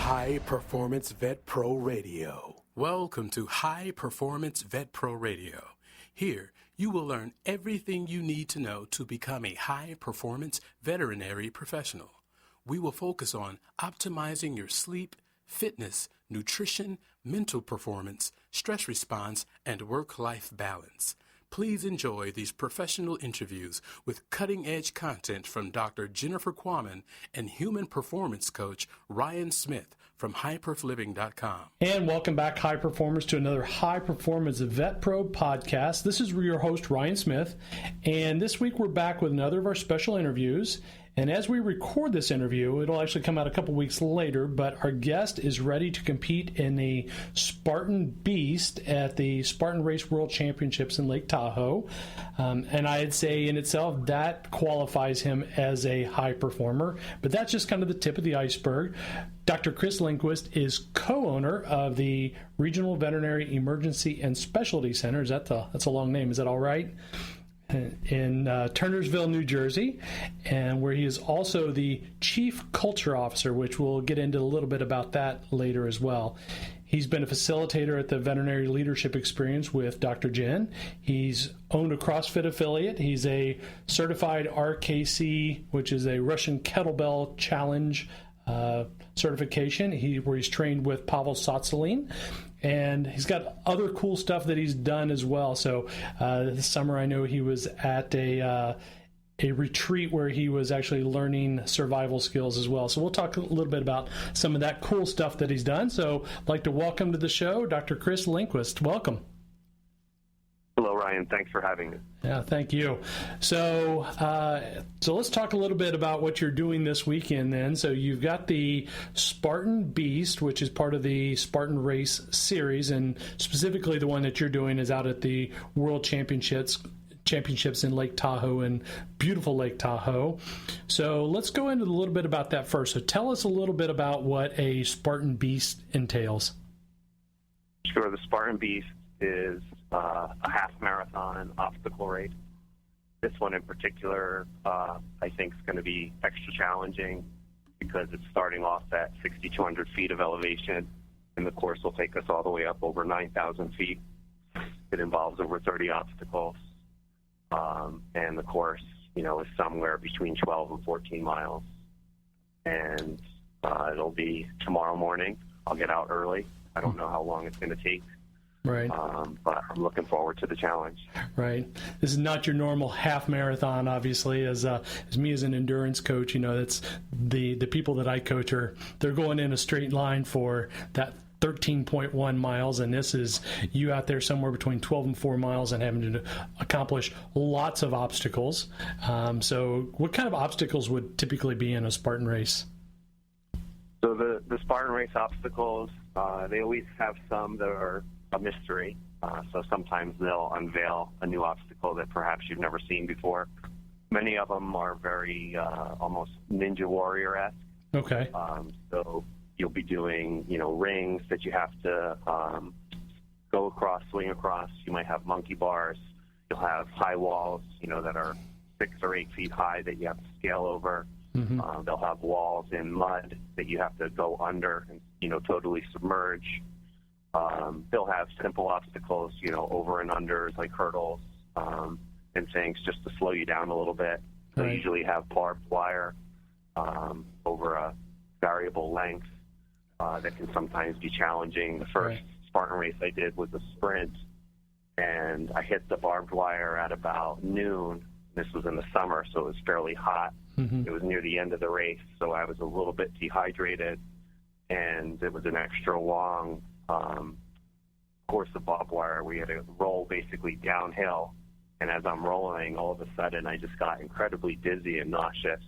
High Performance Vet Pro Radio. Welcome to High Performance Vet Pro Radio. Here, you will learn everything you need to know to become a high-performance veterinary professional. We will focus on optimizing your sleep, fitness, nutrition, mental performance, stress response, and work-life balance. Please enjoy these professional interviews with cutting-edge content from Dr. Jennifer Quammen and human performance coach Ryan Smith from HyPerfLiving.com. And welcome back, high performers, to another High Performance Vet Pro podcast. This is your host, Ryan Smith, and this week we're back with another of our special interviews. And as we record this interview, it'll actually come out a couple weeks later, but our guest is ready to compete in the Spartan Beast at the Spartan Race World Championships in Lake Tahoe. And I'd say in itself that qualifies him as a high performer, but that's just kind of the tip of the iceberg. Dr. Chris Lindquist is co-owner of the Regional Veterinary Emergency and Specialty Center. That's a long name. Is that all right? In Turnersville, New Jersey, and where he is also the Chief Culture Officer, which we'll get into a little bit about that later as well. He's been a facilitator at the Veterinary Leadership Experience with Dr. Jen. He's owned a CrossFit affiliate. He's a certified RKC, which is a Russian Kettlebell Challenge certification, where he's trained with Pavel Tsatsouline. And he's got other cool stuff that he's done as well. So this summer I know he was at a retreat where he was actually learning survival skills as well. So we'll talk a little bit about some of that cool stuff that he's done. So I'd like to welcome to the show Dr. Chris Lindquist. Welcome. Hello, Ryan. Thanks for having me. Yeah, thank you. So let's talk a little bit about what you're doing this weekend then. So you've got the Spartan Beast, which is part of the Spartan Race series, and specifically the one that you're doing is out at the World Championships in Lake Tahoe, in beautiful Lake Tahoe. So let's go into a little bit about that first. So tell us a little bit about what a Spartan Beast entails. Sure. The Spartan Beast is a half marathon obstacle race. This one in particular, I think, is going to be extra challenging because it's starting off at 6,200 feet of elevation, and the course will take us all the way up over 9,000 feet. It involves over 30 obstacles, and the course, is somewhere between 12 and 14 miles. And it'll be tomorrow morning. I'll get out early. I don't know how long it's going to take. Right. But I'm looking forward to the challenge. Right. This is not your normal half marathon, obviously. As me as an endurance coach, that's the people that I coach they're going in a straight line for that 13.1 miles, and this is you out there somewhere between 12 and 4 miles and having to accomplish lots of obstacles. So what kind of obstacles would typically be in a Spartan race? So the Spartan race obstacles, they always have some that are a mystery. So sometimes they'll unveil a new obstacle that perhaps you've never seen before. Many of them are very almost Ninja Warrior-esque. Okay. So you'll be doing, rings that you have to go across, swing across. You might have monkey bars. You'll have high walls, that are 6 or 8 feet high that you have to scale over. Mm-hmm. They'll have walls in mud that you have to go under and, totally submerge. They'll have simple obstacles, over and unders like hurdles and things just to slow you down a little bit. They Right. usually have barbed wire over a variable length that can sometimes be challenging. The first Right. Spartan race I did was a sprint, and I hit the barbed wire at about noon. This was in the summer, so it was fairly hot. Mm-hmm. It was near the end of the race, so I was a little bit dehydrated, and it was an extra long course of barbed wire. We had to roll basically downhill, and as I'm rolling, all of a sudden I just got incredibly dizzy and nauseous,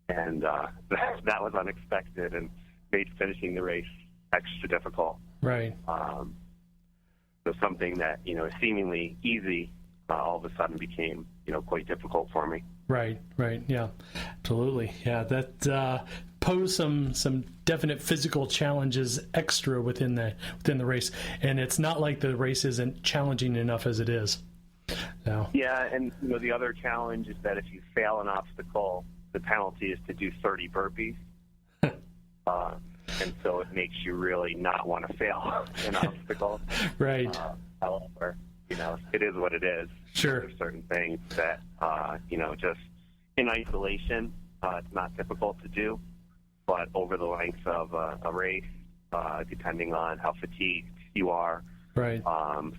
and that was unexpected and made finishing the race extra difficult. Right. So something that, is seemingly easy all of a sudden became, quite difficult for me. Right, yeah, absolutely. Yeah, that posed some definite physical challenges extra within the race, and it's not like the race isn't challenging enough as it is. So. Yeah, and the other challenge is that if you fail an obstacle, the penalty is to do 30 burpees. and so it makes you really not want to fail an obstacle. Right. However, it is what it is. Sure. There's certain things that, just in isolation, it's not difficult to do, but over the length of a race, depending on how fatigued you are, right.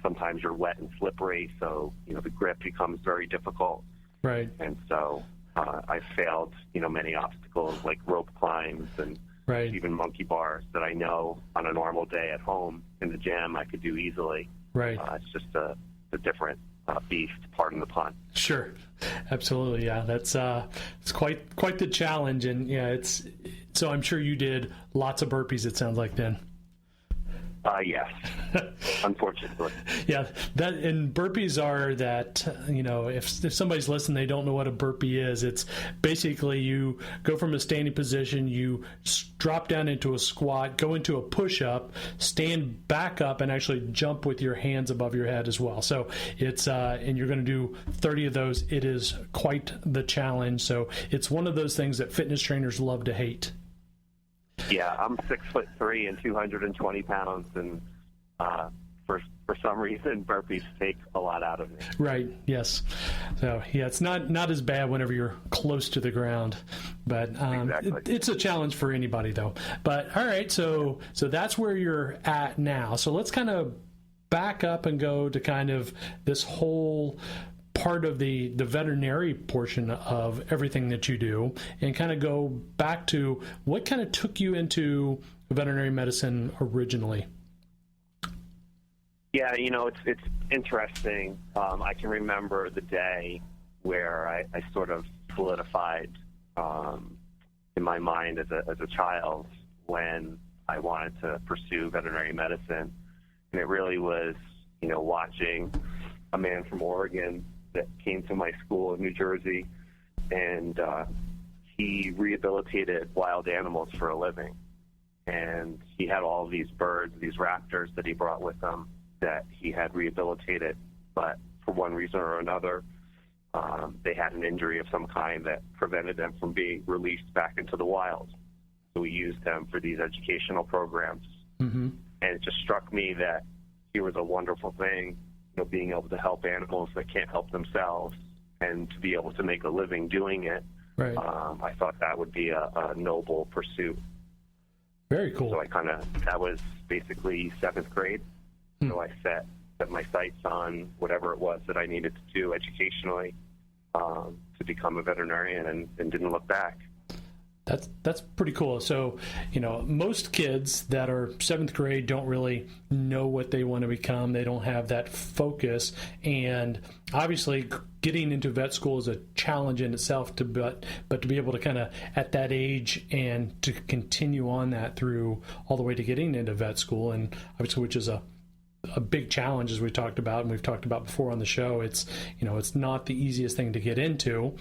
Sometimes you're wet and slippery, so the grip becomes very difficult. Right. And so I failed, many obstacles like rope climbs and right. even monkey bars that I know on a normal day at home in the gym I could do easily. Right. It's just a different beast, pardon the pun. Sure, absolutely. Yeah, that's it's quite the challenge, and yeah, so I'm sure you did lots of burpees. It sounds like then. Yes, unfortunately. Yeah, and burpees are that, if somebody's listening, they don't know what a burpee is. It's basically you go from a standing position, you drop down into a squat, go into a push-up, stand back up, and actually jump with your hands above your head as well. So it's, and you're going to do 30 of those. It is quite the challenge. So it's one of those things that fitness trainers love to hate. Yeah, I'm 6'3" and 220 pounds, and for some reason, burpees take a lot out of me. Right. Yes. So yeah, it's not as bad whenever you're close to the ground, but exactly. It's a challenge for anybody though. But all right, so that's where you're at now. So let's kind of back up and go to kind of this whole part of the veterinary portion of everything that you do, and kind of go back to what kind of took you into veterinary medicine originally. Yeah, it's interesting. I can remember the day where I sort of solidified in my mind as a child when I wanted to pursue veterinary medicine, and it really was, watching a man from Oregon that came to my school in New Jersey, and he rehabilitated wild animals for a living. And he had all these birds, these raptors that he brought with him that he had rehabilitated, but for one reason or another, they had an injury of some kind that prevented them from being released back into the wild. So we used them for these educational programs. Mm-hmm. And it just struck me that here was a wonderful thing, being able to help animals that can't help themselves and to be able to make a living doing it. Right. I thought that would be a noble pursuit. Very cool. So that was basically 7th grade. So I set my sights on whatever it was that I needed to do educationally to become a veterinarian, and didn't look back. That's pretty cool. So, most kids that are 7th grade don't really know what they want to become. They don't have that focus. And obviously getting into vet school is a challenge in itself, but to be able to kind of at that age and to continue on that through all the way to getting into vet school, and obviously which is a big challenge, as we talked about, and we've talked about before on the show. It's, it's not the easiest thing to get into.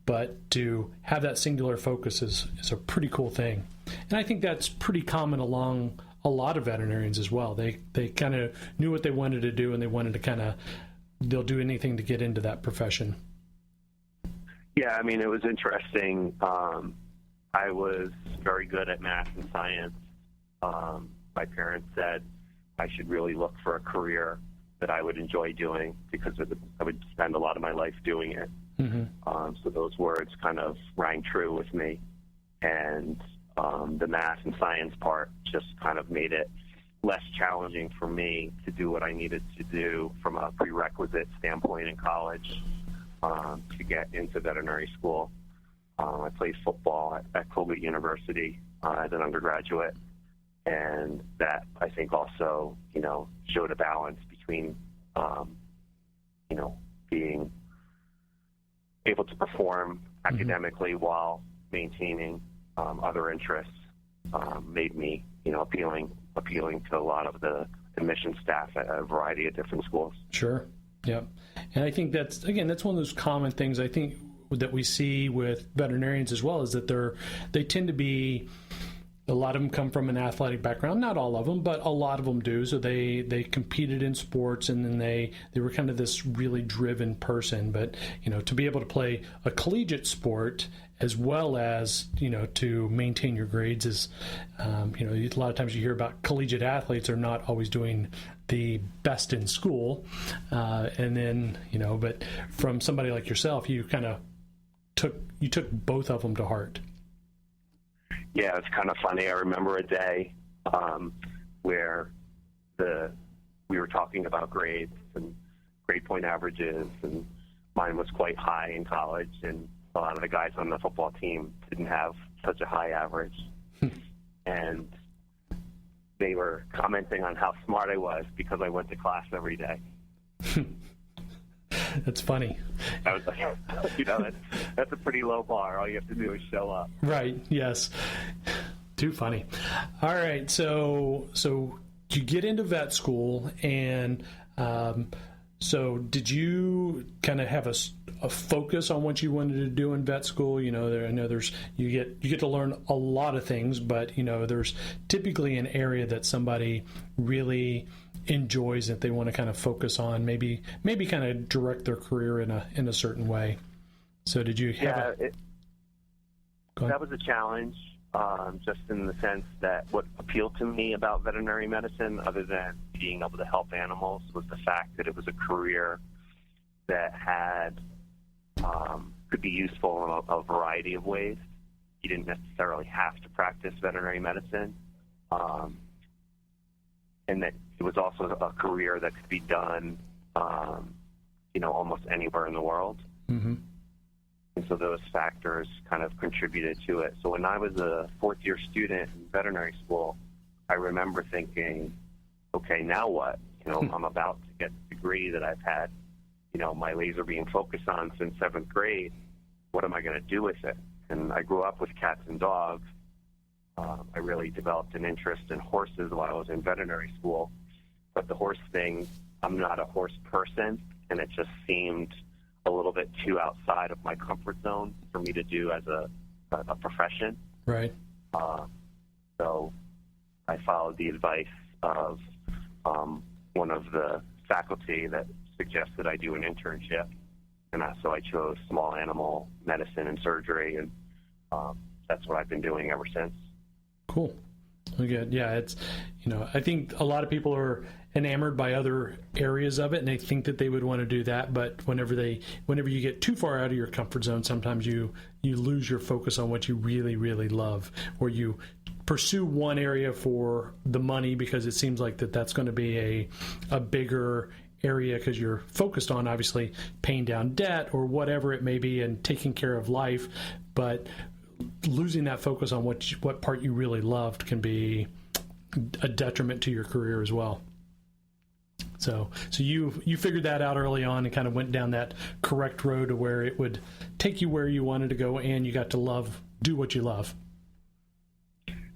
But to have that singular focus is a pretty cool thing. And I think that's pretty common along a lot of veterinarians as well. They kind of knew what they wanted to do, and they wanted to they'll do anything to get into that profession. Yeah, it was interesting. I was very good at math and science. My parents said I should really look for a career that I would enjoy doing because I would spend a lot of my life doing it. Mm-hmm. So those words kind of rang true with me, and the math and science part just kind of made it less challenging for me to do what I needed to do from a prerequisite standpoint in college to get into veterinary school. I played football at Colgate University as an undergraduate, and that I think also, showed a balance between, being able to perform academically while maintaining other interests, made me, appealing to a lot of the admission staff at a variety of different schools. Sure. Yeah. And I think that's one of those common things I think that we see with veterinarians as well, is that they tend to be a lot of them come from an athletic background. Not all of them, but a lot of them do. So they competed in sports, and then they were kind of this really driven person. But, to be able to play a collegiate sport as well as, to maintain your grades is, a lot of times you hear about collegiate athletes are not always doing the best in school. And then, but from somebody like yourself, you kind of took both of them to heart. Yeah, it's kind of funny. I remember a day where we were talking about grades and grade point averages, and mine was quite high in college, and a lot of the guys on the football team didn't have such a high average. And they were commenting on how smart I was because I went to class every day. That's funny. I was like, that's a pretty low bar. All you have to do is show up. Right. Yes. Too funny. All right. So you get into vet school, and so did you kind of have a focus on what you wanted to do in vet school? I know you get to learn a lot of things, but there's typically an area that somebody really enjoys that they want to kind of focus on, maybe kind of direct their career in a certain way. So did you have that was a challenge, just in the sense that what appealed to me about veterinary medicine, other than being able to help animals, was the fact that it was a career that could be useful in a variety of ways. You didn't necessarily have to practice veterinary medicine, and that it was also a career that could be done, almost anywhere in the world. Mm-hmm. And so those factors kind of contributed to it. So when I was a fourth-year student in veterinary school, I remember thinking, okay, now what? I'm about to get the degree that I've had, my laser beam focused on since 7th grade. What am I going to do with it? And I grew up with cats and dogs. I really developed an interest in horses while I was in veterinary school. But the horse thing, I'm not a horse person, and it just seemed a little bit too outside of my comfort zone for me to do as a profession. Right. So I followed the advice of one of the faculty that suggested I do an internship, and so I chose small animal medicine and surgery, and that's what I've been doing ever since. Cool. Good. Yeah, it's I think a lot of people are enamored by other areas of it, and they think that they would want to do that, but whenever you get too far out of your comfort zone, sometimes you lose your focus on what you really, really love, or you pursue one area for the money because it seems like that's going to be a bigger area because you're focused on obviously paying down debt or whatever it may be and taking care of life, but losing that focus on what part you really loved can be a detriment to your career as well. So you figured that out early on and kind of went down that correct road to where it would take you where you wanted to go, and you got to do what you love.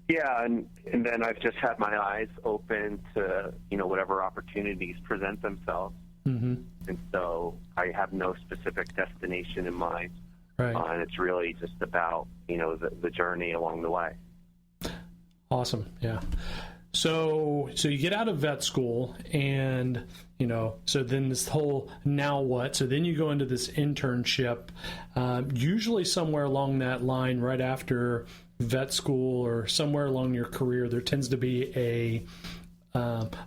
Yeah, and then I've just had my eyes open to whatever opportunities present themselves. Mm-hmm. And so I have no specific destination in mind. Right. And it's really just about the journey along the way. Awesome. Yeah. So you get out of vet school, and so then this whole now what? So then you go into this internship, usually somewhere along that line, right after vet school or somewhere along your career, there tends to be a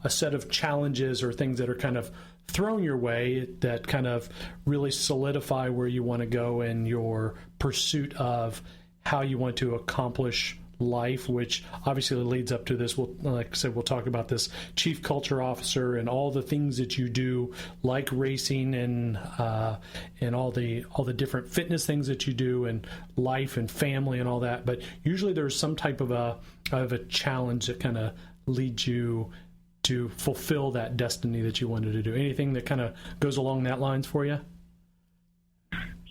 set of challenges or things that are kind of thrown your way that kind of really solidify where you want to go in your pursuit of how you want to accomplish life, which obviously leads up to this. Like I said, we'll talk about this chief culture officer and all the things that you do, like racing and all the different fitness things that you do, and life and family and all that. But usually there's some type of a challenge that kind of leads you to fulfill that destiny that you wanted to do. Anything that kind of goes along that lines for you?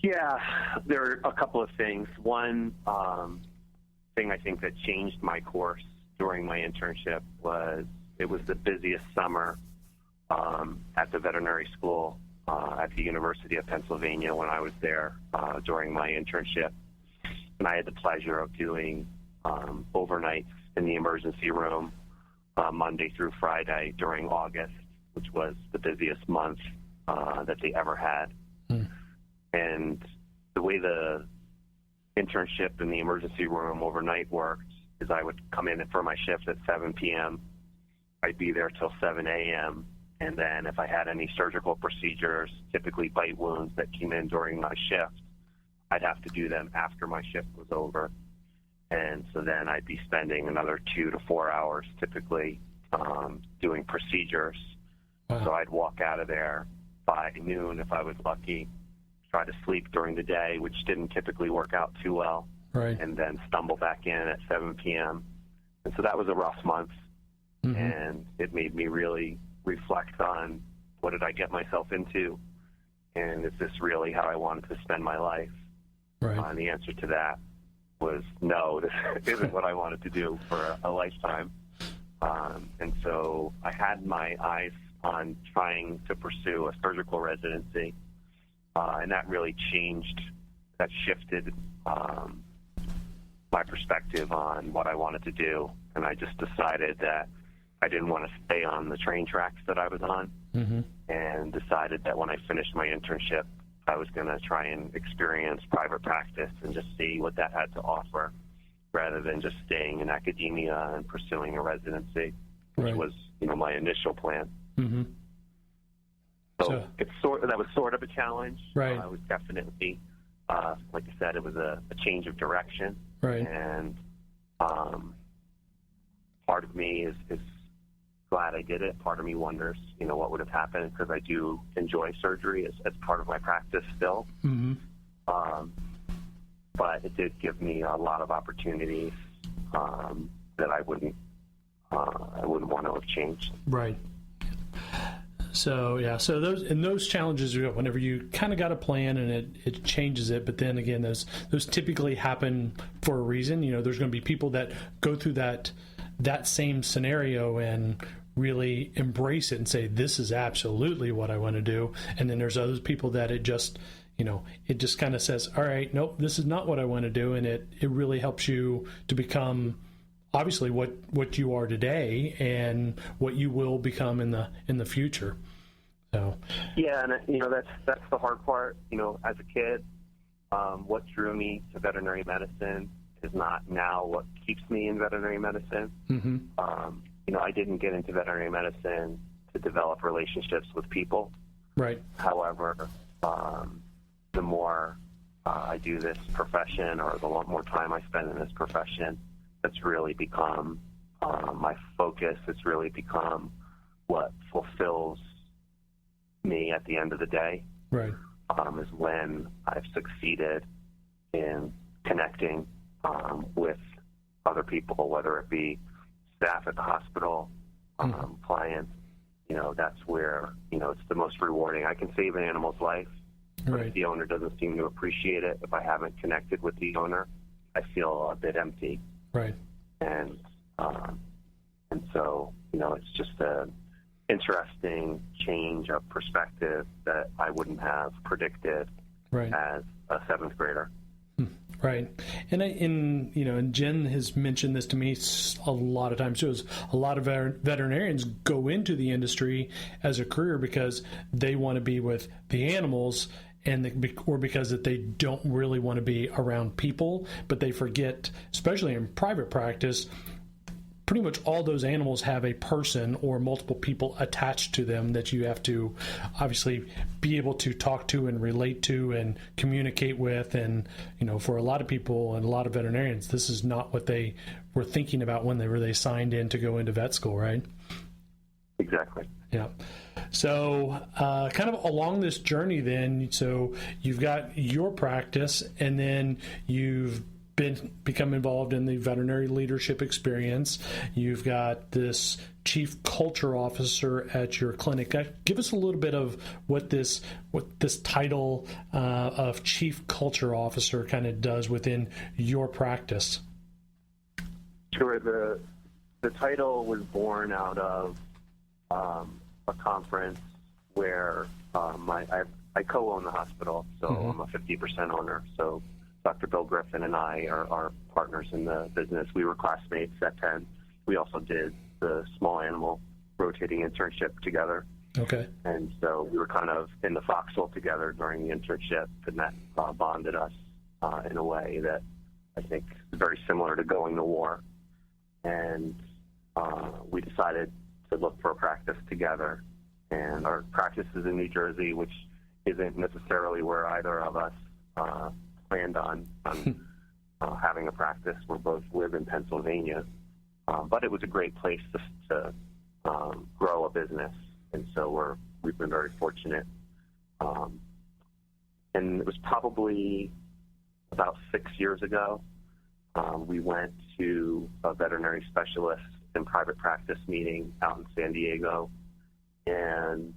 Yeah, there are a couple of things. One thing I think that changed my course during my internship was it was the busiest summer at the veterinary school at the University of Pennsylvania when I was there during my internship. And I had the pleasure of doing overnights in the emergency room Monday through Friday during August, which was the busiest month that they ever had. And the way the internship in the emergency room overnight worked is I would come in for my shift at 7 p.m. I'd be there till 7 a.m. And then if I had any surgical procedures, typically bite wounds that came in during my shift, I'd have to do them after my shift was over. And so then I'd be spending another 2 to 4 hours typically doing procedures. Wow. So I'd walk out of there by noon if I was lucky, try to sleep during the day, which didn't typically work out too well, Right. and then stumble back in at 7 p.m. And so that was a rough month, and it made me really reflect on what did I get myself into, and is this really how I wanted to spend my life? Right. And the answer to that was no, this isn't what I wanted to do for a lifetime. And so I had my eyes on trying to pursue a surgical residency, and that really shifted my perspective on what I wanted to do. And I just decided that I didn't want to stay on the train tracks that I was on, and decided that when I finished my internship, I was going to try and experience private practice and just see what that had to offer, rather than just staying in academia and pursuing a residency, which was, my initial plan. So that was sort of a challenge. Right. It was definitely, like I said, it was a change of direction. Right. And part of me is glad I did it. Part of me wonders, what would have happened, because I do enjoy surgery as part of my practice still. But it did give me a lot of opportunities that I wouldn't want to have changed. Right. So those challenges, whenever you kind of got a plan and it changes it, but then again, those typically happen for a reason. There's going to be people that go through that same scenario and really embrace it and say, this is absolutely what I want to do. And then there's other people that it just kind of says, all right, nope, this is not what I want to do. And it really helps you to become obviously what you are today and what you will become in the future. So yeah, and that's the hard part. As a kid, what drew me to veterinary medicine is not now what keeps me in veterinary medicine. I didn't get into veterinary medicine to develop relationships with people. Right. However, the more I do this profession, or the more time I spend in this profession, that's really become my focus. It's really become what fulfills me at the end of the day. Right. Is when I've succeeded in connecting with other people, whether it be staff at the hospital, clients. That's where it's the most rewarding. I can save an animal's life, but if the owner doesn't seem to appreciate it, if I haven't connected with the owner, I feel a bit empty. Right. And so it's just an interesting change of perspective that I wouldn't have predicted as a seventh grader. Right. And Jen has mentioned this to me a lot of times too. A lot of veterinarians go into the industry as a career because they want to be with the animals, or because that they don't really want to be around people, but they forget, especially in private practice, pretty much all those animals have a person or multiple people attached to them that you have to obviously be able to talk to and relate to and communicate with. And, for a lot of people and a lot of veterinarians, this is not what they were thinking about when they signed in to go into vet school, right? Exactly. Yeah. So kind of along this journey then, so you've got your practice, and then you've become involved in the veterinary leadership experience. You've got this chief culture officer at your clinic. Give us a little bit of what this title of chief culture officer kind of does within your practice. Sure. The title was born out of a conference where I co-own the hospital, so I'm a 50% owner. So Dr. Bill Griffin and I are partners in the business. We were classmates at Penn. We also did the small animal rotating internship together. Okay. And so we were kind of in the foxhole together during the internship, and that bonded us in a way that I think is very similar to going to war. And we decided to look for a practice together. And our practice is in New Jersey, which isn't necessarily where either of us planned on having a practice. We both live in Pennsylvania. But it was a great place to grow a business. And so we've been very fortunate. And it was probably about 6 years ago, we went to a veterinary specialist in private practice meeting out in San Diego. And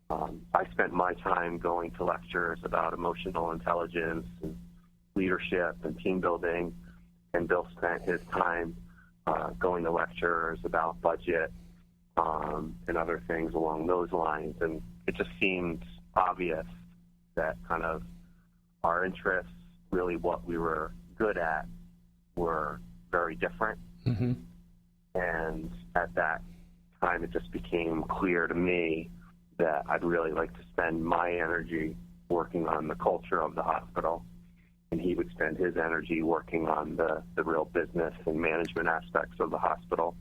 I spent my time going to lectures about emotional intelligence and leadership and team building. And Bill spent his time going to lectures about budget and other things along those lines. And it just seemed obvious that kind of our interests, really what we were good at, were very different. Mm-hmm. And at that time, it just became clear to me that I'd really like to spend my energy working on the culture of the hospital, and he would spend his energy working on the real business and management aspects of the hospital.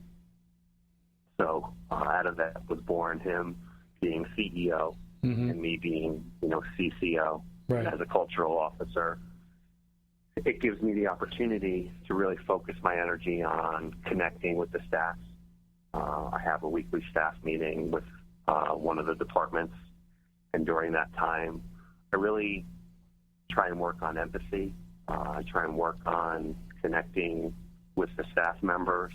So out of that was born him being CEO mm-hmm. and me being, CCO right. as a cultural officer. It gives me the opportunity to really focus my energy on connecting with the staff. I have a weekly staff meeting with one of the departments, and during that time, I really try and work on empathy. I try and work on connecting with the staff members,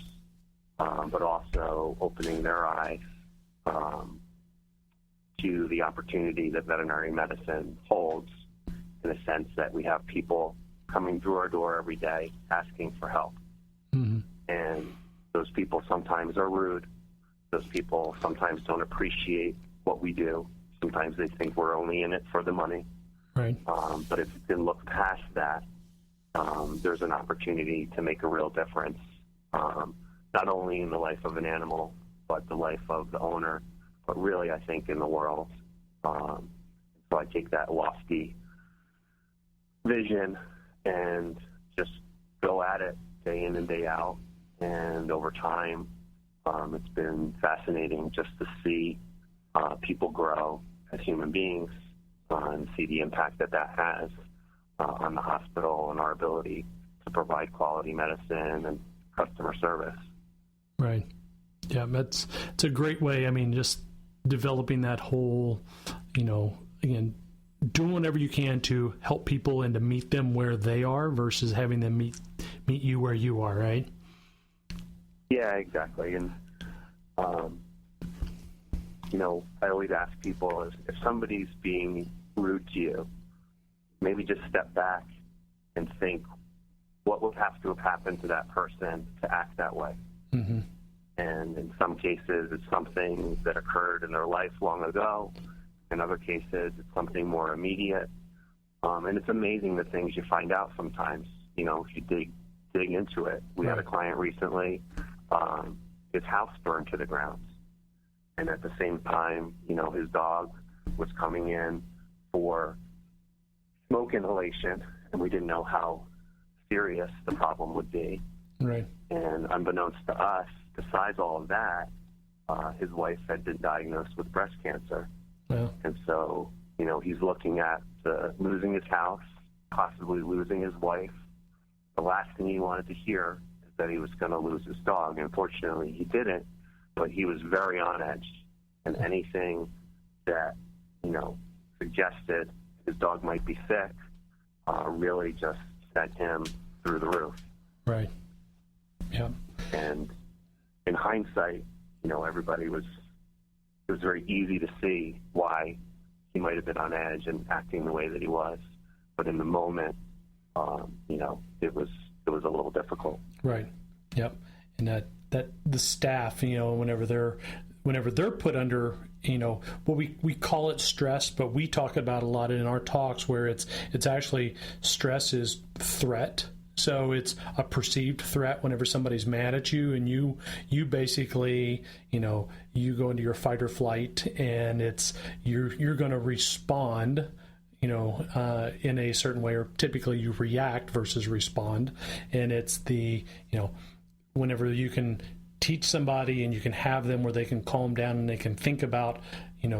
but also opening their eyes to the opportunity that veterinary medicine holds, in the sense that we have people coming through our door every day asking for help. Mm-hmm. And those people sometimes are rude. Those people sometimes don't appreciate what we do. Sometimes they think we're only in it for the money. Right. But if you can look past that, there's an opportunity to make a real difference, not only in the life of an animal, but the life of the owner, but really, I think, in the world. So I take that lofty vision and just go at it day in and day out. And over time, it's been fascinating just to see people grow as human beings and see the impact that has on the hospital and our ability to provide quality medicine and customer service. Right. Yeah, it's a great way. I mean, just developing that whole, again, doing whatever you can to help people and to meet them where they are versus having them meet you where you are, right? Yeah, exactly. And, I always ask people, if somebody's being rude to you, maybe just step back and think, what would have to have happened to that person to act that way? Mm-hmm. And in some cases, it's something that occurred in their life long ago. In other cases, it's something more immediate. And it's amazing the things you find out sometimes, if you dig into it. We had a client recently, his house burned to the ground. And at the same time, his dog was coming in for smoke inhalation, and we didn't know how serious the problem would be. Right. And unbeknownst to us, besides all of that, his wife had been diagnosed with breast cancer. Yeah. And so, he's looking at losing his house, possibly losing his wife. The last thing he wanted to hear is that he was going to lose his dog. Unfortunately, he didn't, but he was very on edge. And anything that, suggested his dog might be sick really just sent him through the roof. Right. Yeah. And in hindsight, it was very easy to see why he might have been on edge and acting the way that he was. But in the moment, it was a little difficult. Right. Yep. And that the staff, whenever they're whenever they're put under, well, we call it stress, but we talk about a lot in our talks where it's actually stress is threat. So it's a perceived threat whenever somebody's mad at you, and you basically, you go into your fight or flight, and it's you're going to respond, in a certain way, or typically you react versus respond. And it's whenever you can teach somebody and you can have them where they can calm down and they can think about,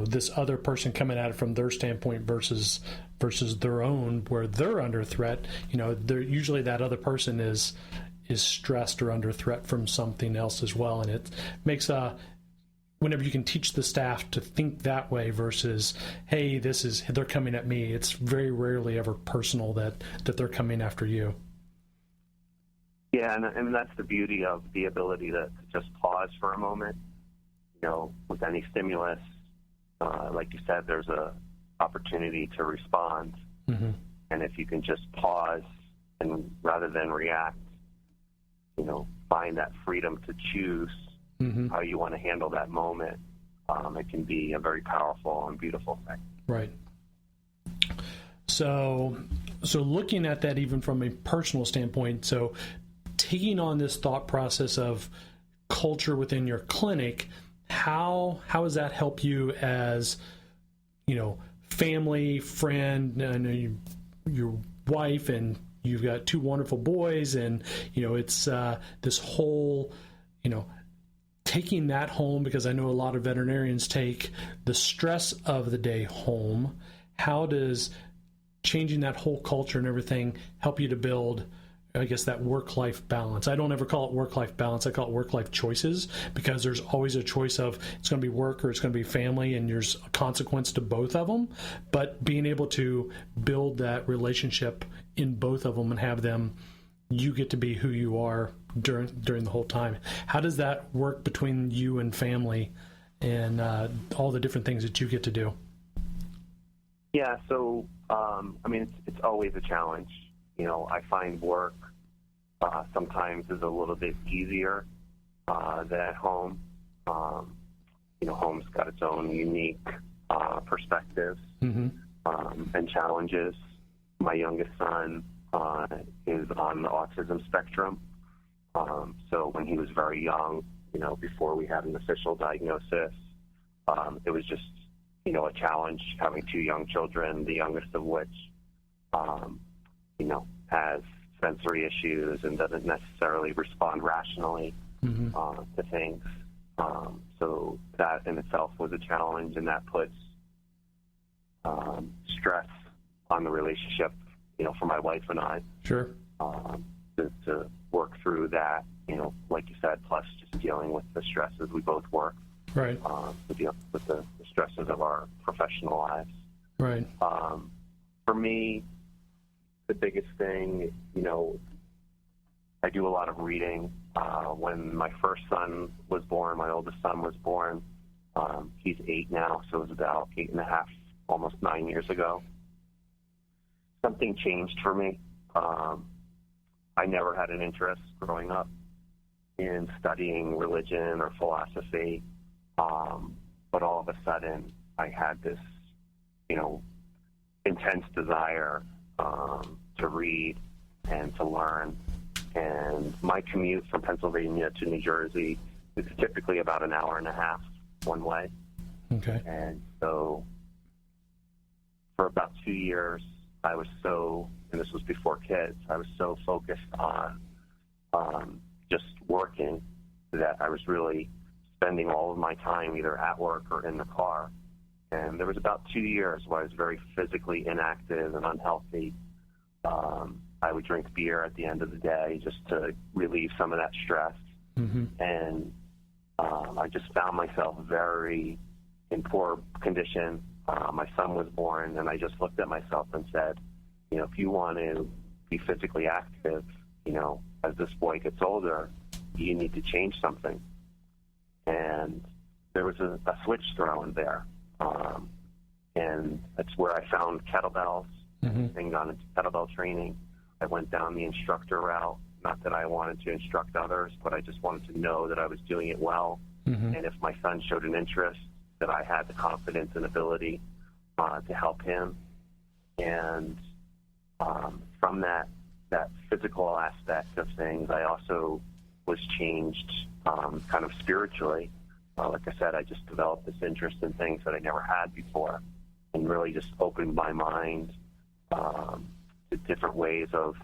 this other person coming at it from their standpoint versus their own, where they're under threat. They're usually that other person is stressed or under threat from something else as well. And it makes whenever you can teach the staff to think that way versus, hey, they're coming at me. It's very rarely ever personal that they're coming after you. Yeah, and that's the beauty of the ability to just pause for a moment. With any stimulus, like you said, there's a opportunity to respond. Mm-hmm. And if you can just pause and rather than react, find that freedom to choose mm-hmm. how you want to handle that moment, it can be a very powerful and beautiful thing. Right. So looking at that even from a personal standpoint, so taking on this thought process of culture within your clinic, how does that help you as, family, friend, and your wife, and you've got 2 wonderful boys, and, it's this whole, taking that home, because I know a lot of veterinarians take the stress of the day home. How does changing that whole culture and everything help you to build, I guess, that work-life balance? I don't ever call it work-life balance. I call it work-life choices, because there's always a choice of it's going to be work or it's going to be family, and there's a consequence to both of them. But being able to build that relationship in both of them and have them, you get to be who you are during the whole time. How does that work between you and family and all the different things that you get to do? Yeah, so, it's always a challenge. I find work sometimes is a little bit easier than at home. Home's got its own unique perspectives mm-hmm. And challenges. My youngest son is on the autism spectrum. So when he was very young, before we had an official diagnosis, it was just, a challenge having 2 young children, the youngest of which has sensory issues and doesn't necessarily respond rationally mm-hmm. To things. So that in itself was a challenge, and that puts stress on the relationship, for my wife and I. Sure. To work through that, like you said, plus just dealing with the stresses we both work. Right. To deal with the stresses of our professional lives. Right. For me, the biggest thing, I do a lot of reading. When my first son was born, my oldest son was born, he's 8 now, so it was about 8.5, almost 9 years ago. Something changed for me. I never had an interest growing up in studying religion or philosophy, but all of a sudden I had this, intense desire to read and to learn. And my commute from Pennsylvania to New Jersey is typically about an hour and a half one way. Okay. And so for about 2 years, I was so, and this was before kids, I was so focused on just working that I was really spending all of my time either at work or in the car. And there was about 2 years where I was very physically inactive and unhealthy. I would drink beer at the end of the day just to relieve some of that stress. Mm-hmm. And I just found myself very in poor condition. My son was born, and I just looked at myself and said, if you want to be physically active, as this boy gets older, you need to change something. And there was a switch thrown there. And that's where I found kettlebells mm-hmm. and got into kettlebell training. I went down the instructor route. Not that I wanted to instruct others, but I just wanted to know that I was doing it well And if my son showed an interest, that I had the confidence and ability to help him. And from that physical aspect of things, I also was changed kind of spiritually. Like I said, I just developed this interest in things that I never had before, and really just opened my mind to different ways of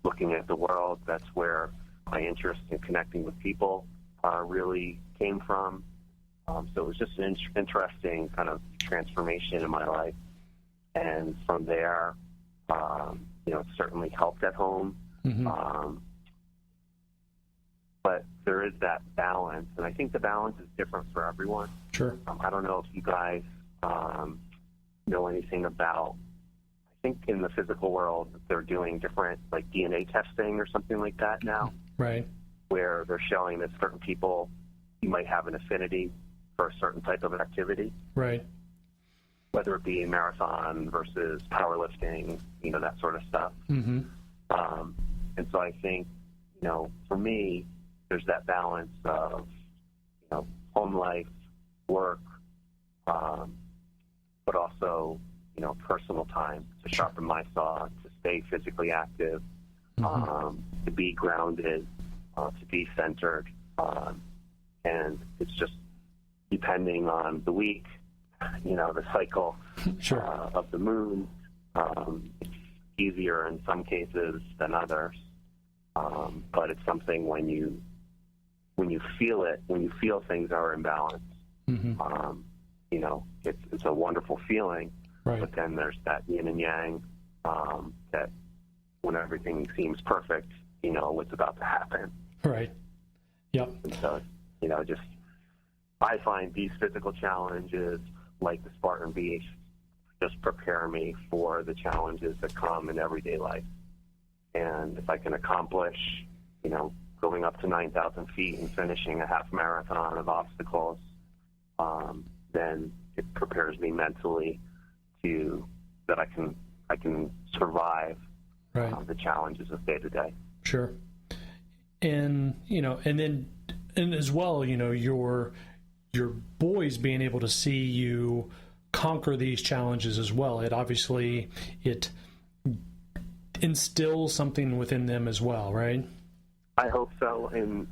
looking at the world. That's where my interest in connecting with people really came from. So it was just an interesting kind of transformation in my life. And from there, it certainly helped at home. But there is that balance, and I think the balance is different for everyone. Sure. I don't know if you guys know anything about, I think in the physical world, they're doing different, like DNA testing or something like that now. Right. Where they're showing that certain people, you might have an affinity for a certain type of activity. Right. Whether it be marathon versus powerlifting, that sort of stuff. And so I think, for me, there's that balance of, home life, work, but also, personal time to sharpen my saw, to stay physically active, to be grounded, to be centered. And it's just depending on the week, the cycle Sure. Of the moon. It's easier in some cases than others. But it's something when you feel it, when you feel things are in balance, it's a wonderful feeling. Right. But then there's that yin and yang, that when everything seems perfect, what's about to happen. Right. Yep. And so, just I find these physical challenges, like the Spartan Beast, just prepare me for the challenges that come in everyday life. And if I can accomplish, going up to 9,000 feet and finishing a half marathon of obstacles, then it prepares me mentally that I can survive the challenges of day to day. Sure. And and as well, your boys being able to see you conquer these challenges as well. It obviously instills something within them as well, right? I hope so, and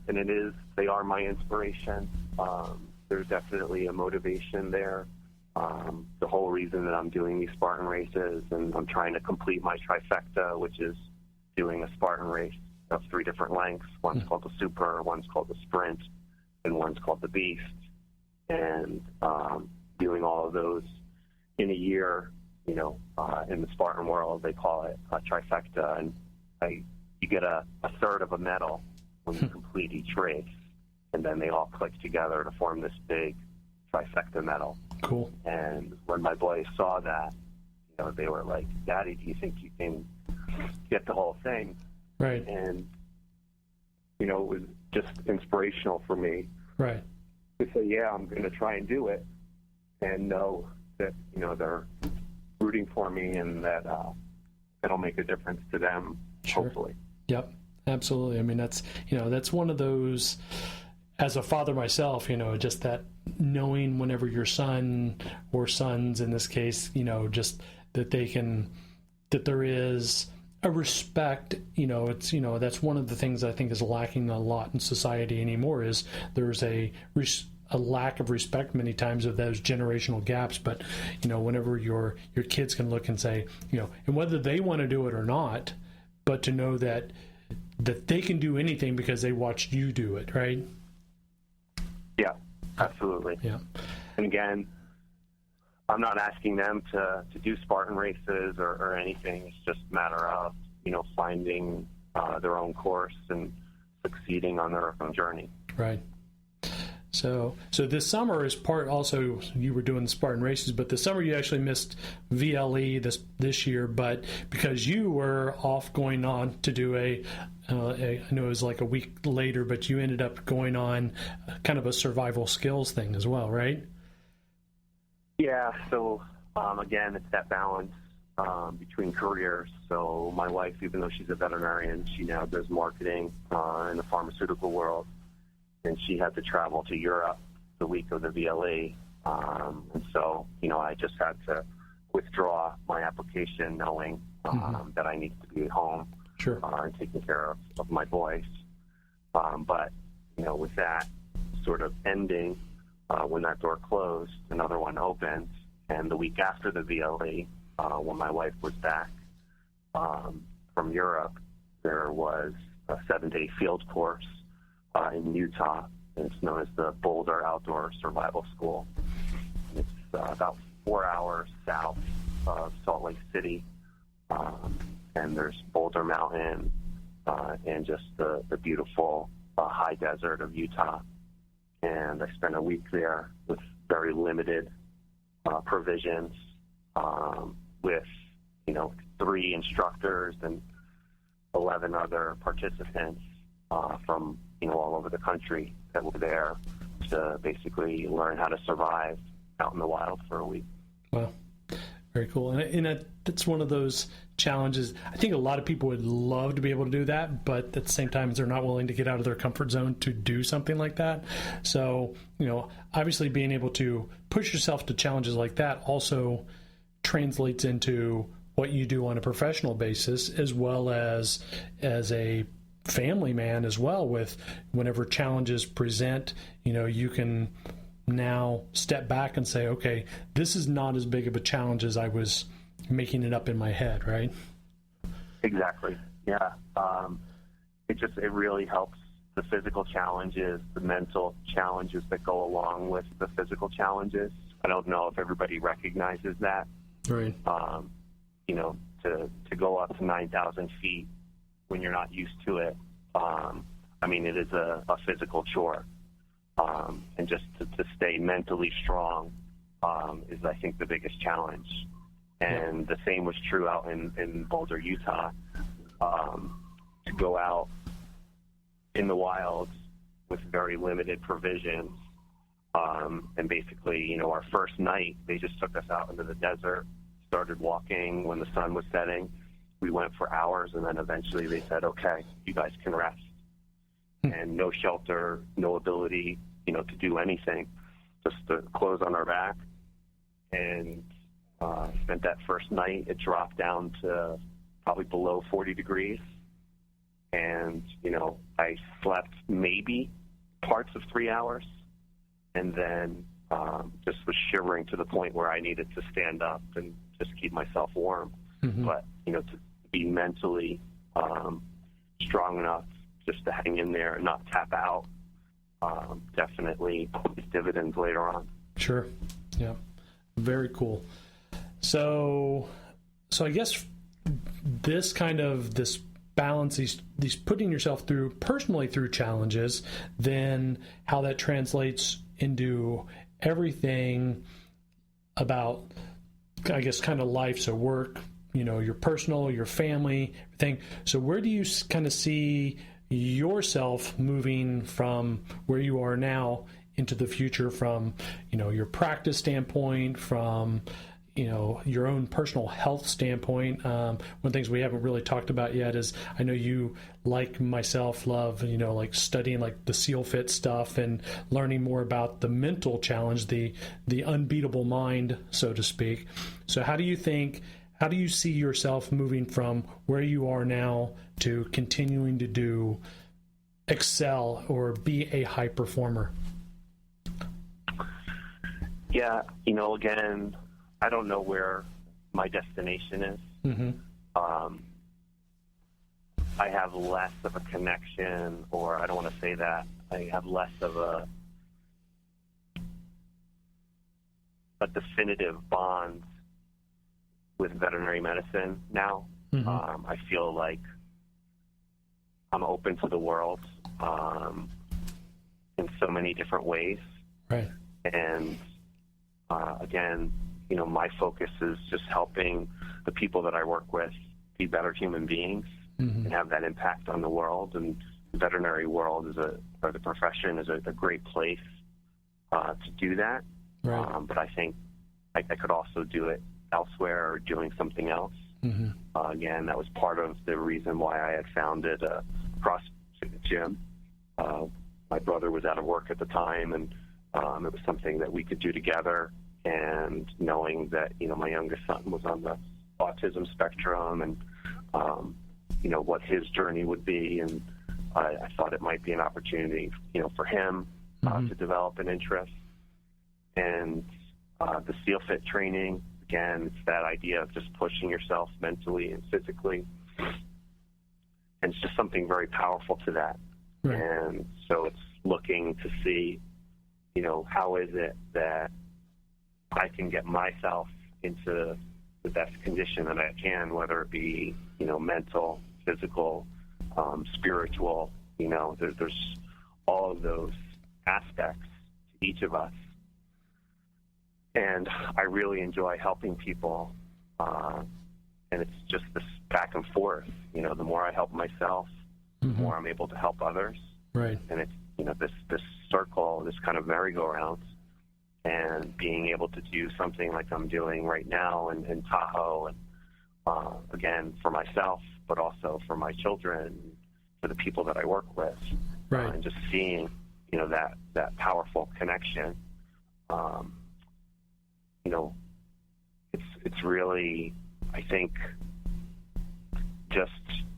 they are my inspiration. There's definitely a motivation there. The whole reason that I'm doing these Spartan races, and I'm trying to complete my trifecta, which is doing a Spartan race of 3 different lengths. One's called the Super, one's called the Sprint, and one's called the Beast. And doing all of those in a year, in the Spartan world, they call it a trifecta, and you get a third of a medal when you complete each race, and then they all click together to form this big trifecta medal. Cool. And when my boys saw that, they were like, "Daddy, do you think you can get the whole thing?" Right. And it was just inspirational for me. Right. To say, yeah, I'm going to try and do it, and know that they're rooting for me, and that it'll make a difference to them. Sure. Hopefully. Yep. Absolutely. I mean, that's one of those. As a father myself, just that knowing whenever your son or sons in this case, just that that there is a respect, that's one of the things I think is lacking a lot in society anymore, is there's a lack of respect many times of those generational gaps. But, whenever your kids can look and say, and whether they want to do it or not, but to know that they can do anything because they watched you do it, right? Yeah, absolutely. Yeah. And again, I'm not asking them to do Spartan races or anything. It's just a matter of, finding their own course and succeeding on their own journey. Right. So this summer is part also, you were doing the Spartan races, but this summer you actually missed VLE this year, but because you were off going on to do I know it was like a week later, but you ended up going on kind of a survival skills thing as well, right? Yeah, so again, it's that balance between careers. So my wife, even though she's a veterinarian, she now does marketing in the pharmaceutical world. and she had to travel to Europe the week of the VLE. And so, I just had to withdraw my application knowing that I needed to be at home and taking care of my boys. But, with that sort of ending, when that door closed, another one opened. And the week after the VLE, when my wife was back from Europe, there was a 7-day field course in Utah. And it's known as the Boulder Outdoor Survival School. It's about 4 hours south of Salt Lake City. And there's Boulder Mountain and just the beautiful high desert of Utah. And I spent a week there with very limited provisions with, 3 instructors and 11 other participants from, all over the country that were there to basically learn how to survive out in the wild for a week. Wow. Very cool. And that's one of those challenges. I think a lot of people would love to be able to do that, but at the same time, they're not willing to get out of their comfort zone to do something like that. So, obviously being able to push yourself to challenges like that also translates into what you do on a professional basis, as well as a family man as well. With whenever challenges present, you can now step back and say, okay, this is not as big of a challenge as I was making it up in my head, right? Exactly. Yeah. It really helps the physical challenges, the mental challenges that go along with the physical challenges. I don't know if everybody recognizes that. Right. To go up to 9,000 feet when you're not used to it, it is a physical chore. And just to stay mentally strong is, I think, the biggest challenge. And the same was true out in Boulder, Utah. To go out in the wilds with very limited provisions. And basically, our first night, they just took us out into the desert, started walking when the sun was setting. We went for hours, and then eventually they said, okay, you guys can rest. And no shelter, no ability, to do anything, just the clothes on our back. And spent that first night. It dropped down to probably below 40 degrees. And, I slept maybe parts of 3 hours, and then just was shivering to the point where I needed to stand up and just keep myself warm. Mm-hmm. But, to be mentally strong enough just to hang in there and not tap out definitely pays dividends later on. Sure. Yeah. Very cool. So I guess this balance, these putting yourself through personally through challenges, then how that translates into everything about, I guess, kind of life. So work, your personal, your family, everything. So where do you kind of see yourself moving from where you are now into the future, from, your practice standpoint, from, your own personal health standpoint? One of the things we haven't really talked about yet is, I know you, like myself, love, like studying like the SEAL Fit stuff and learning more about the mental challenge, the unbeatable mind, so to speak. So how do you see yourself moving from where you are now to continuing to excel or be a high performer? Yeah, again, I don't know where my destination is. Mm-hmm. I have less of a connection, or I don't want to say that. I have less of a definitive bond with veterinary medicine now. Mm-hmm. I feel like I'm open to the world in so many different ways. Right. And again, my focus is just helping the people that I work with be better human beings, mm-hmm. and have that impact on the world. And the veterinary world or the profession is a great place to do that. Right. But I think I could also do it elsewhere or doing something else. Mm-hmm. Again, that was part of the reason why I had founded a CrossFit gym. my brother was out of work at the time, and it was something that we could do together. And knowing that, my youngest son was on the autism spectrum, and what his journey would be, and I thought it might be an opportunity, for him to develop an interest. And the SEAL Fit training, again, it's that idea of just pushing yourself mentally and physically. And it's just something very powerful to that. Right. And so it's looking to see, how is it that I can get myself into the best condition that I can, whether it be, mental, physical, spiritual, there's all of those aspects to each of us. And I really enjoy helping people, and it's just this back and forth. The more I help myself, the more I'm able to help others. Right. And it's, this circle, this kind of merry-go-round, and being able to do something like I'm doing right now in Tahoe, and again, for myself, but also for my children, for the people that I work with, right. And just seeing, that powerful connection. It's really, I think, just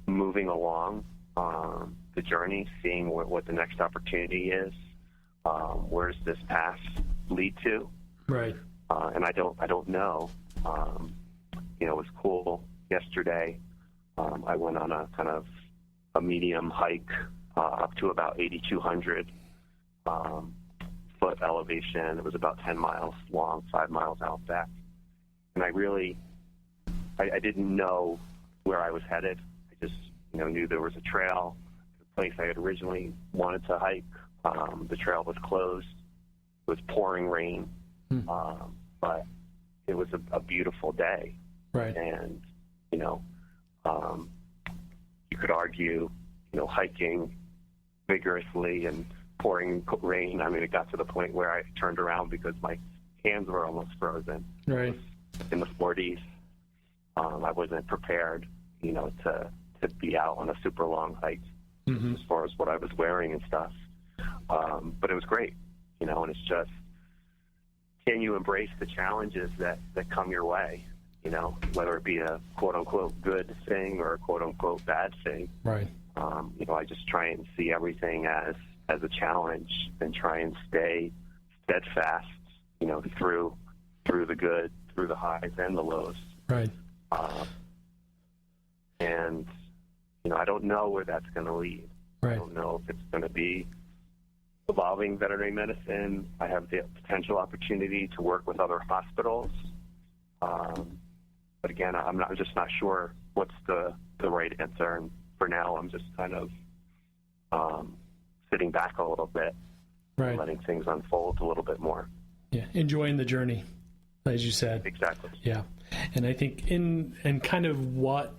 moving along the journey, seeing what the next opportunity is. Where's this path lead to? Right. And I don't know. It was cool yesterday. I went on a kind of a medium hike up to about 8,200 foot elevation. It was about 10 miles long, 5 miles out back. And I didn't know where I was headed. I just, knew there was a trail, the place I had originally wanted to hike. The trail was closed. It was pouring rain, but it was a beautiful day. Right. And, you could argue, hiking vigorously and pouring rain. I mean, it got to the point where I turned around because my hands were almost frozen. Right. In the 40s. I wasn't prepared, to be out on a super long hike as far as what I was wearing and stuff. But it was great, and it's just, can you embrace the challenges that come your way, whether it be a quote-unquote good thing or a quote-unquote bad thing. Right. I just try and see everything as a challenge and try and stay steadfast, through the good, through the highs and the lows. Right. And, I don't know where that's going to lead. Right. I don't know if it's going to be evolving veterinary medicine. I have the potential opportunity to work with other hospitals. But again, I'm just not sure what's the right answer. And for now, I'm just kind of sitting back a little bit, right, and letting things unfold a little bit more. Yeah, enjoying the journey, as you said. Exactly. Yeah. And I think and kind of what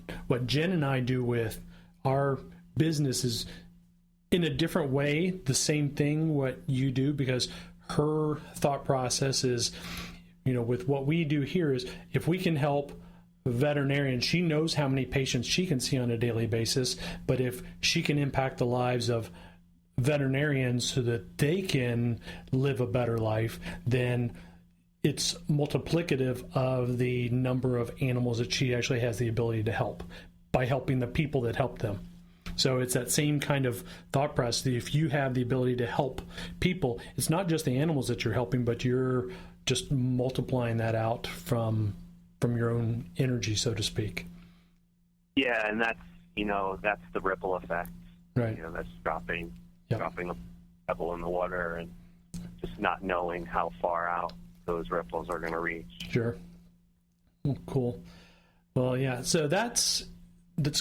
Jen and I do with our business is in a different way, the same thing what you do, because her thought process is, with what we do here is if we can help veterinarians, she knows how many patients she can see on a daily basis, but if she can impact the lives of veterinarians so that they can live a better life, then it's multiplicative of the number of animals that she actually has the ability to help by helping the people that help them. So it's that same kind of thought process that if you have the ability to help people, it's not just the animals that you're helping, but you're just multiplying that out from your own energy, so to speak. Yeah, and that's the ripple effect. Right. That's dropping a pebble in the water and just not knowing how far out those ripples are going to reach. Sure. Well, cool. Well, yeah. So that's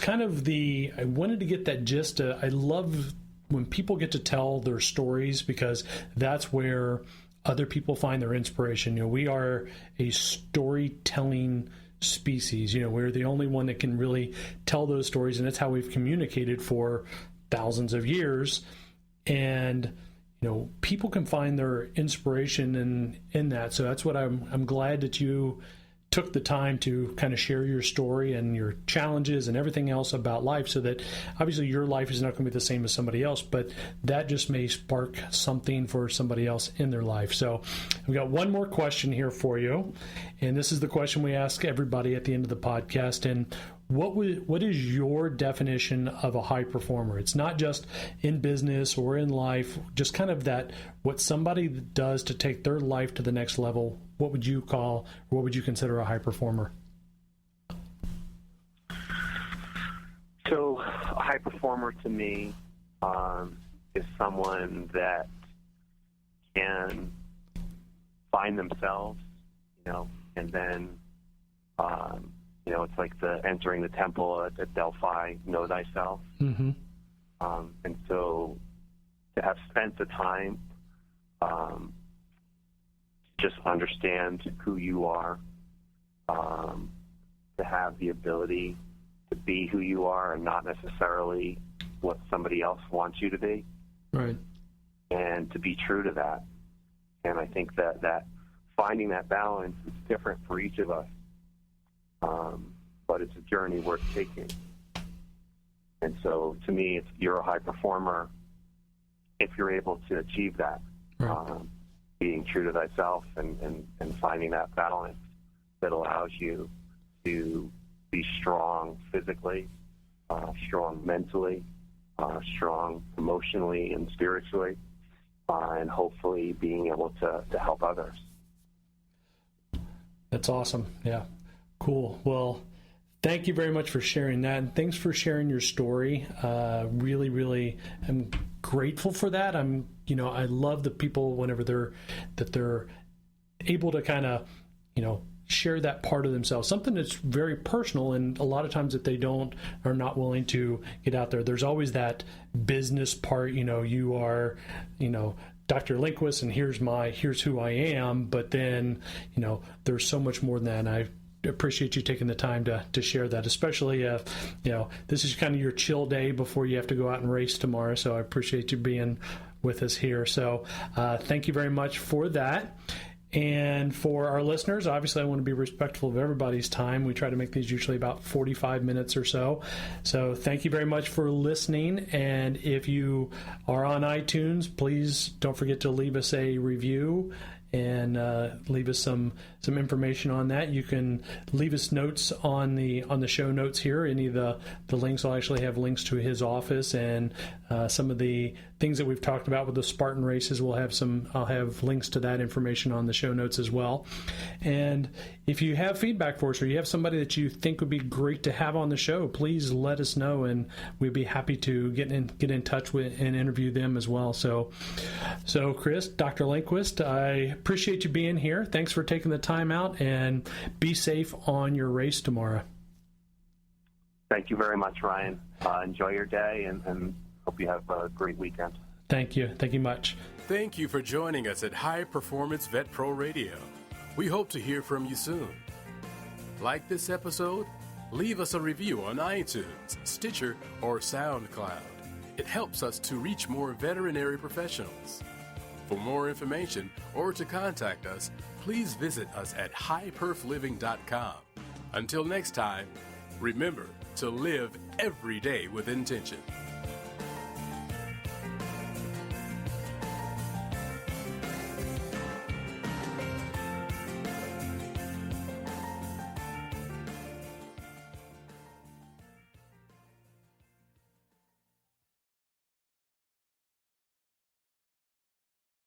kind of I wanted to get that gist. I love when people get to tell their stories, because that's where other people find their inspiration. We are a storytelling species. We're the only one that can really tell those stories, and that's how we've communicated for thousands of years. And people can find their inspiration in that. So that's what I'm glad that you took the time to kind of share your story and your challenges and everything else about life, so that obviously your life is not going to be the same as somebody else, but that just may spark something for somebody else in their life. So we've got one more question here for you, and this is the question we ask everybody at the end of the podcast. And what is your definition of a high performer? It's not just in business or in life, just kind of that, what somebody does to take their life to the next level. What would you call, or what would you consider a high performer? So a high performer to me is someone that can find themselves, and then, it's like the entering the temple at Delphi, know thyself. Mm-hmm. And so to have spent the time just understand who you are, to have the ability to be who you are and not necessarily what somebody else wants you to be. Right. And to be true to that. And I think that finding that balance is different for each of us, but it's a journey worth taking. And so to me, you're a high performer if you're able to achieve that. Right. Being true to thyself and finding that balance that allows you to be strong physically, strong mentally, strong emotionally and spiritually, and hopefully being able to help others. That's awesome. Yeah. Cool. Well, thank you very much for sharing that, and thanks for sharing your story. Really, really, I'm grateful for that. I love the people whenever they're able to kind of, share that part of themselves, something that's very personal, and a lot of times that they are not willing to get out there. There's always that business part. You are, Dr. Lindquist, and here's who I am. But then, there's so much more than that. And I appreciate you taking the time to share that, especially if, this is kind of your chill day before you have to go out and race tomorrow. So I appreciate you being with us here. So thank you very much for that. And for our listeners, obviously I want to be respectful of everybody's time. We try to make these usually about 45 minutes or so. So thank you very much for listening. And if you are on iTunes, please don't forget to leave us a review and leave us some information on that. You can leave us notes on the show notes here. Any of the links, I'll actually have links to his office, and some of the things that we've talked about with the Spartan races. I'll have links to that information on the show notes as well. And if you have feedback for us, or you have somebody that you think would be great to have on the show, please let us know, and we'd be happy to get in touch with and interview them as well. So Chris, Dr. Lindquist, I appreciate you being here. Thanks for taking the time out, and be safe on your race tomorrow. Thank you very much, Ryan. Enjoy your day, and hope you have a great weekend. Thank you. Thank you much. Thank you for joining us at High Performance Vet Pro Radio. We hope to hear from you soon. Like this episode? Leave us a review on iTunes, Stitcher, or SoundCloud. It helps us to reach more veterinary professionals. For more information or to contact us, please visit us at highperfliving.com. Until next time, remember to live every day with intention.